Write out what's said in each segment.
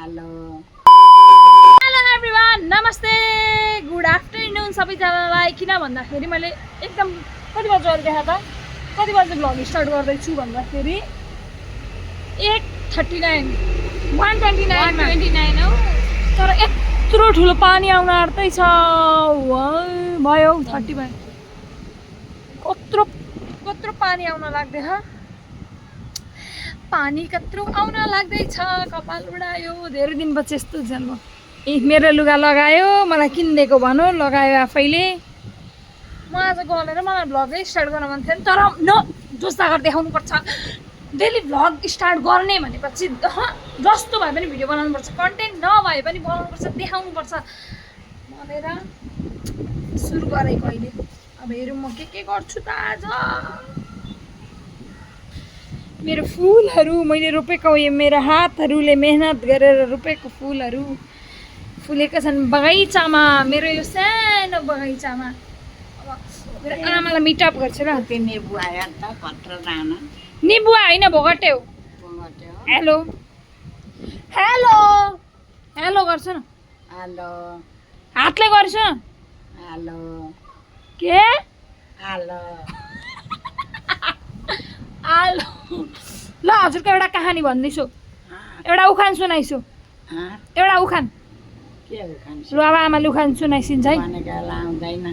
Hello everyone, नमस्ते, good afternoon सबैजनालाई। किन भन्दाखेरि मैले एकदम कति बजे देखा त कति बजे भ्लग स्टार्ट गर्दैछु भन्दाखेरि 8:39 1:29 हो। तर यत्रो ठुलो पानी आउन आँट्दैछ। भयो 30 भयो। कत्रो पानी आउन लाग्दैछ। पानी कत्रो आउन लाग्दैछ। कपाल उडायो। धेरै दिनपछि यस्तो जन्म। मेरो लुगा लगायो, मलाई किनिदिएको भनौँ, लगायो आफैले। म आज गएर मलाई भ्लगै स्टार्ट गर्न मन थियो नि, तर न जोस्तागर देखाउनुपर्छ। डेली भ्लग स्टार्ट गर्ने भनेपछि जस्तो भए पनि भिडियो बनाउनुपर्छ, कन्टेन्ट नभए पनि बनाउनुपर्छ, देखाउनुपर्छ भनेर सुरु गरेको अहिले। अब हेरौँ म के गर्छु त आज। मेरो फुलहरू मैले रोपेको, यो मेरो हातहरूले मेहनत गरेर रोपेको फुलहरू फुलेका छन् बगैँचामा, मेरो यो सानो बगैँचामा। अब मेरो आमालाई मिटअप गर्छु ल। नेबु आयो त पत्र दाना निबुवा होइन, भोगटे हो। हेलो हेलो हेलो गर्छु न। हेलो हातले गर्छु न। हेलो के हेलो हेलो। ल हजुरको एउटा कहानी भन्दैछु, एउटा उखान सुनाइछु। एउटा उखान के खान्छ लु अब आमाले उखान सुनाइसिन्छ है। भनेको लाउँदैन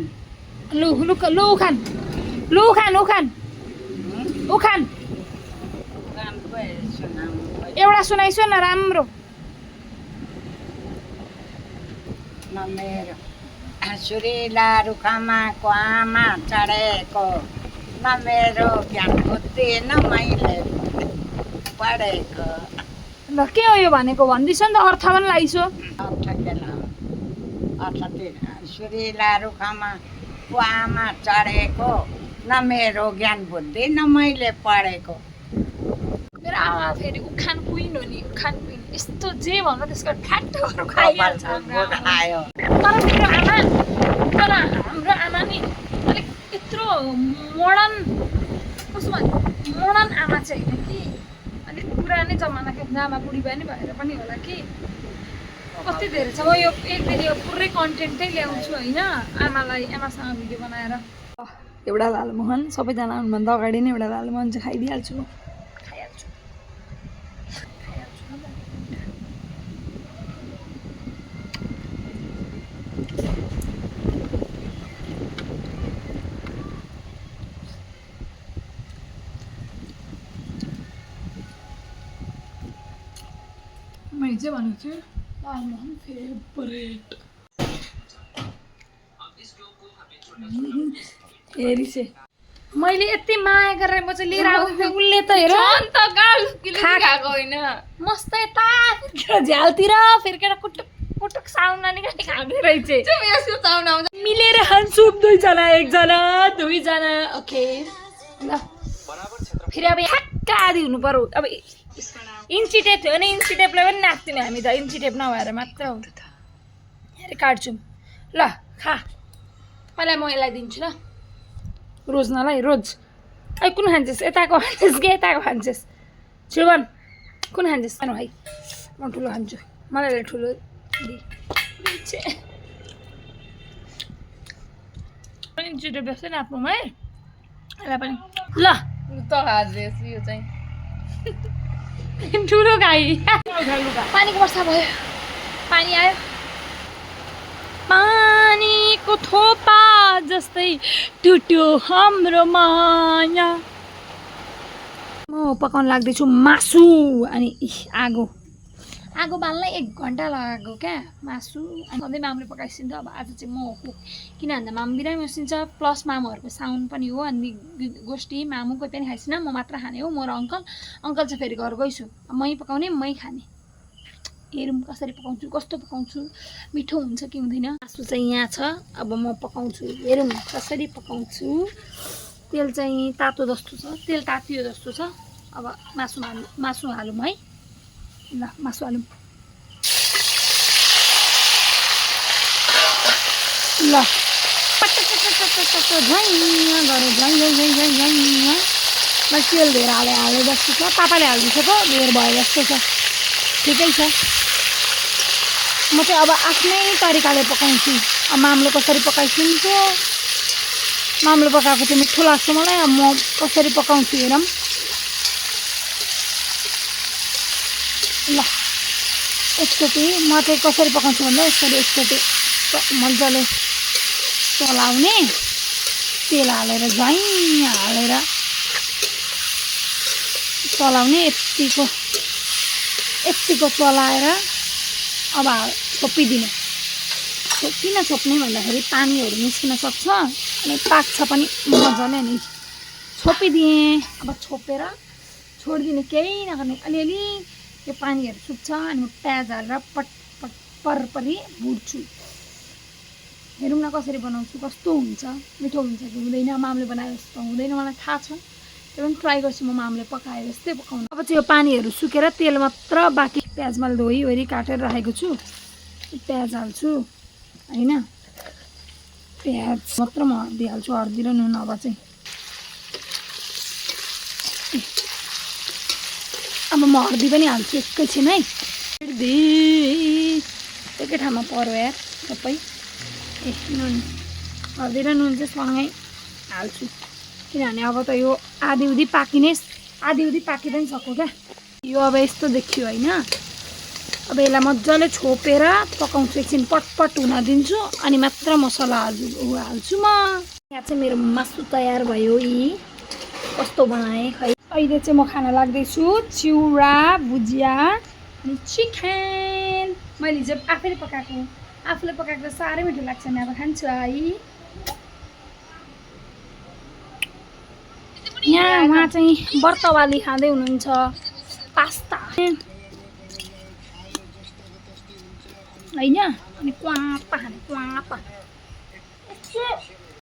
लु लु लु उखान, लु उखान उखान उखान एउटा सुनाइछु न राम्रो। न मेरो सुरिला रुखमा आमा चढेको, न मेरो ज्ञान बुद्धि न मैले पढेको। ल के हो यो भनेको भन्दैछ नि त, अर्थ पनि लाइसो। अर्थ के लाउँ? अर्थ सुरिला रुखमा आमा चढेको, न मेरो ज्ञान बुद्धि न मैले पढेको। मेरो आमा फेरि उखान क्विन हो नि, उखान क्विन। यस्तो जे भन्नु त्यसको ठ्याक्क खाइहाल्छ हाम्रो आमा। आयो तर हाम्रो आमा नि अलिक यत्रो मोडर्न कस्तो भन्नु, मोडर्न आमा चाहिँ होइन कि, अलिक पुरानै जमानाको आमा बुढी पनि भएर पनि होला कि। कति धेरै छ। म यो एक दिन यो पुरै कन्टेन्टै ल्याउँछु होइन, आमासँग भिडियो बनाएर। एउटा लालमोहन, सबैजना आउनुभन्दा अगाडि नै एउटा लालमोहन चाहिँ खाइदिइहाल्छु म। खाइहाल्छु। मैले चाहिँ भनेको छु लालमोहन फेभरेट। हेरिसे मैले यति माया गरेर म चाहिँ लिएर आएको थिएँ, उसले त हेर खाएको होइन। मस्त यता फिर्केर झ्यालतिर फिर्केर कुटुक कुटुक साउन्ड निकाली खाँदै रहेछ। मिलेर खान्छु दुईजना, एकजना दुईजना। ओके ल फेरि अब ठ्याक्क आधी हुनु पर्यो। अब इन्ची टेप थियो भने इन्ची टेपलाई पनि नाच्थ्यौँ हामी त, इन्ची टेप नभएर मात्र हो। हेरेर काट्छौँ ल। खा पहिला म यसलाई दिन्छु ल, रोज्नलाई। रोज ऐ कुन खान्छस्? यताको खान्छस् कि यताको खान्छस्? छिर्बन कुन खान्छस्? सानो भाइ म ठुलो खान्छु, मलाई ठुलो इन्ची टेप जस्तै नाप्नु है यसलाई पनि ल। त खाजेस यो चाहिँ ठुलो गाई। पानीको वर्षा भयो, पानी आयो। पानीको थोपा जस्तै टुट्यो हाम्रो माया। म पकाउन लाग्दैछु मासु। अनि आगो बाल्न 1 घन्टा लगाएको क्या मासु। अनि सधैँ मामुले पकाइसिन्छ। अब आज चाहिँ म हो, किन भन्दा मामु बिरामी बसिन्छ, प्लस मामुहरूको साउन पनि हो। अनि गोष्ठी मामु कोही पनि खाइसिन, म मात्र खाने हो, म र अङ्कल चाहिँ फेरि घर गइछु। मै पकाउने मै खाने। हेरौँ कसरी पकाउँछु, कस्तो पकाउँछु, मिठो हुन्छ कि हुँदैन। मासु चाहिँ यहाँ छ, अब म पकाउँछु। हेरौँ कसरी पकाउँछु। तेल चाहिँ तातो जस्तो छ, तेल तातियो जस्तो छ। अब मासु हालौँ है। ल मासु हालौँ ल। मैले तेल धेरै हाले जस्तो छ। पापाले हालिदिन्छ पो, धेर भयो जस्तो छ। ठिकै छ। म चाहिँ अब आफ्नै तरिकाले पकाउँछु। अब मामले कसरी पकाइदिन्छु, मामले पकाएको चाहिँ मिठो लाग्छ मलाई। अब म कसरी पकाउँछु हेरौँ ल। एकचोटि म चाहिँ कसरी पकाउँछु भन्दा यसरी एकचोटि मजाले चलाउने, तेल हालेर ज्वाइँ हालेर चलाउने, यत्तिको चलाएर अब छोपिदिने। किन छोप्ने भन्दाखेरि पानीहरू निस्किन सक्छ अनि पाक्छ पनि मजाले नि। छोपिदिएँ। अब छोपेर छोडिदिने, केही नगर्ने, अलिअलि त्यो पानीहरू सुक्छ अनि म प्याज हालेर पटपट परपरी भुट्छु। हेरौँ न कसरी बनाउँछु, कस्तो हुन्छ, मिठो हुन्छ कि हुँदैन। मामले बनाए जस्तो हुँदैन मलाई थाहा छ, त्यो पनि ट्राई गर्छु म मामले पकाए जस्तै पकाउनु। अब चाहिँ यो पानीहरू सुकेर तेल मात्र बाँकी। प्याज मैले धोइवरी काटेर राखेको छु, प्याज हाल्छु होइन। प्याज मात्र म दिइहाल्छु, हर्दी र नुन। अब चाहिँ अब म हर्दी पनि हाल्छु एकैछिन है। एकै ठाउँमा पर्यो यार सबै। नुन, हर्दी र नुन चाहिँ सँगै हाल्छु, किनभने अब त यो आधी उधी पाकि पनि सक्यो क्या। यो अब यस्तो देखियो होइन। अब यसलाई मजाले छोपेर पकाउँछु, एकछिन पटपट हुन दिन्छु अनि मात्र मसला हाल्छु म। यहाँ चाहिँ मेरो मासु तयार भयो। यी कस्तो बनाएँ खै। अहिले चाहिँ म खान लाग्दैछु चिउरा, भुजिया अनि चिकन। मैले हिजो आफूले पकाएको साह्रै मिठो लाग्छ नि। अब खान्छु है। यहाँ उहाँ चाहिँ व्रतवाली खाँदै हुनुहुन्छ पास्ता होइन। अनि क्वापा खाने, क्वापा